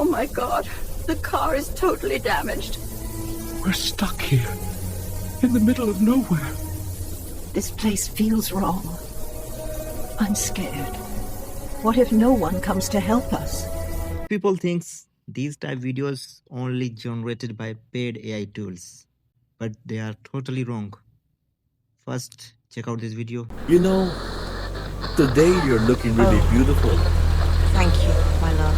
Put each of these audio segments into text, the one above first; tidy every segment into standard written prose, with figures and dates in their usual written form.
my God. The car is totally damaged. We're stuck here, in the middle of nowhere. This place feels wrong. I'm scared. What if no one comes to help us? People think these type videos only generated by paid AI tools, but they are totally wrong. First, check out this video. You know, today you're looking really beautiful. Thank you, my love.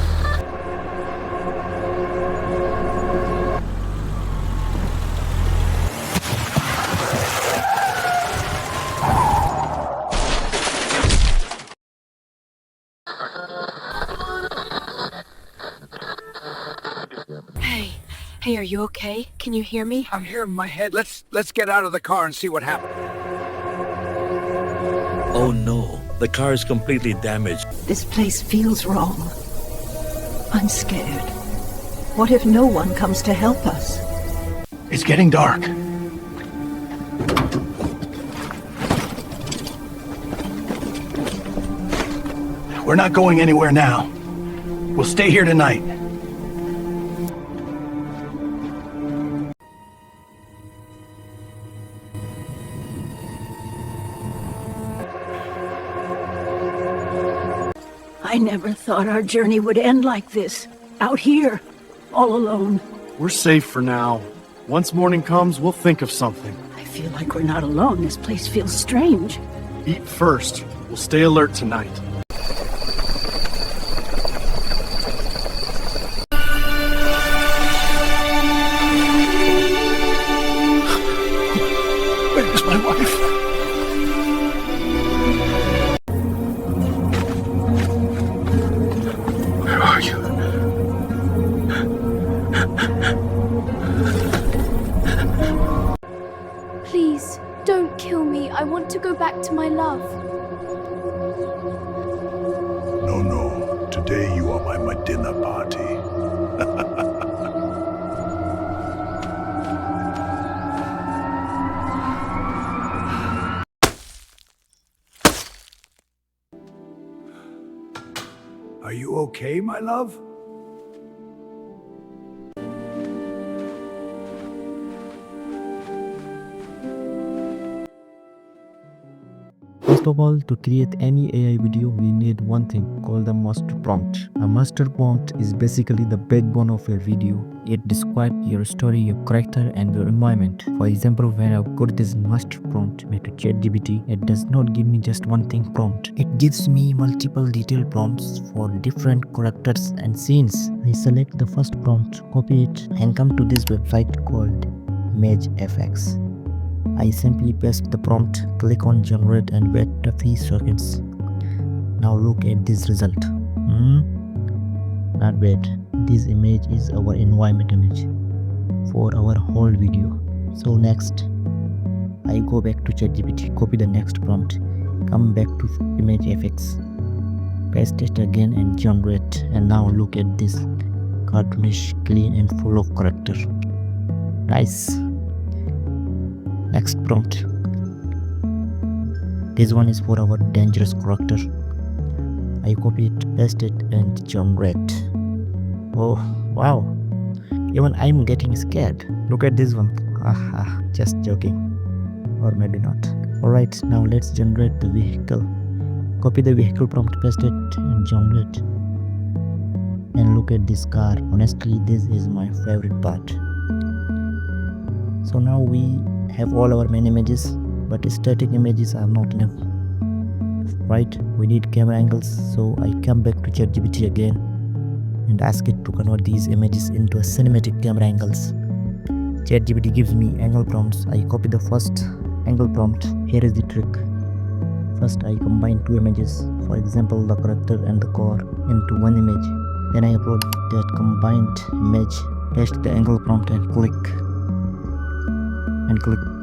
Hey, are you okay? Can you hear me? I'm here in my head. Let's get out of the car and see what happened. Oh no, the car is completely damaged. This place feels wrong. I'm scared. What if no one comes to help us? It's getting dark. We're not going anywhere now. We'll stay here tonight. I never thought our journey would end like this. Out here, all alone. We're safe for now. Once morning comes, we'll think of something. I feel like we're not alone. This place feels strange. Eat first. We'll stay alert tonight. Where's my wife? Where are you? Please, don't kill me. I want to go back to my love. No. Today you are my dinner party. Are you okay, my love? First of all, to create any AI video, we need one thing called the master prompt. A master prompt is basically the backbone of your video. It describes your story, your character, and your environment. For example, when I got this master prompt made to ChatGPT, it does not give me just one thing prompt. It gives me multiple detailed prompts for different characters and scenes. I select the first prompt, copy it, and come to this website called ImageFX. I simply paste the prompt, click on generate and wait a few seconds. Now look at this result. Not bad. This image is our environment image for our whole video. So next, I go back to ChatGPT, copy the next prompt, come back to ImageFX, paste it again and generate. And now look at this, cartoonish, clean and full of character. Nice. Next prompt. This one is for our dangerous character. I copy it, paste it and generate. Oh wow, even I'm getting scared. Look at this one. Just joking, or maybe not. Alright, now let's generate the vehicle. Copy the vehicle prompt, paste it and generate. And look at this car. Honestly, this is my favorite part. So now we have all our main images, but static images are not enough, right? We need camera angles. So I come back to ChatGPT again and ask it to convert these images into a cinematic camera angles. ChatGPT gives me angle prompts. I copy the first angle prompt. Here is the trick. First I combine two images, for example the character and the car, into one image. Then I upload that combined image, paste the angle prompt and click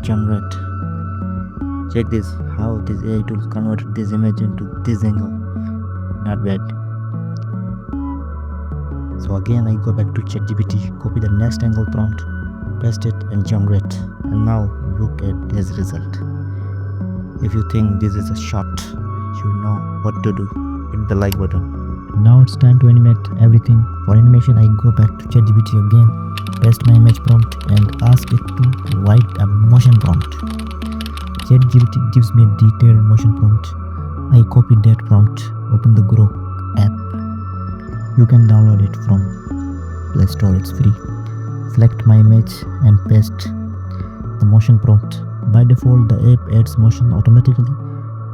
generate. Check this, how this AI tool converted this image into this angle. Not bad. So again I go back to ChatGPT, copy the next angle prompt, paste it and generate. And now look at this result. If you think this is a shot, you know what to do. Hit the like button. Now it's time to animate everything. For animation, I go back to ChatGPT again, paste my image prompt and ask it to write a motion prompt. ChatGPT gives me a detailed motion prompt. I copy that prompt, open the Grow app. You can download it from Play Store, it's free. Select my image and paste the motion prompt. By default, the app adds motion automatically,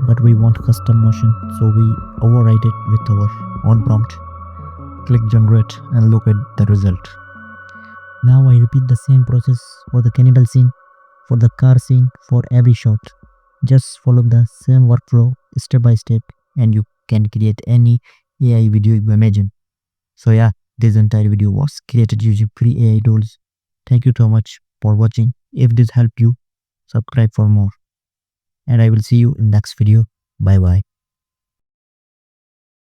but we want custom motion, so we override it with our own prompt. Click generate and look at the result. Now I repeat the same process for the cannibal scene, for the car scene, for every shot. Just follow the same workflow step by step and you can create any AI video you imagine. So yeah, this entire video was created using free AI tools. Thank you so much for watching. If this helped you, subscribe for more. And I will see you in next video. Bye bye.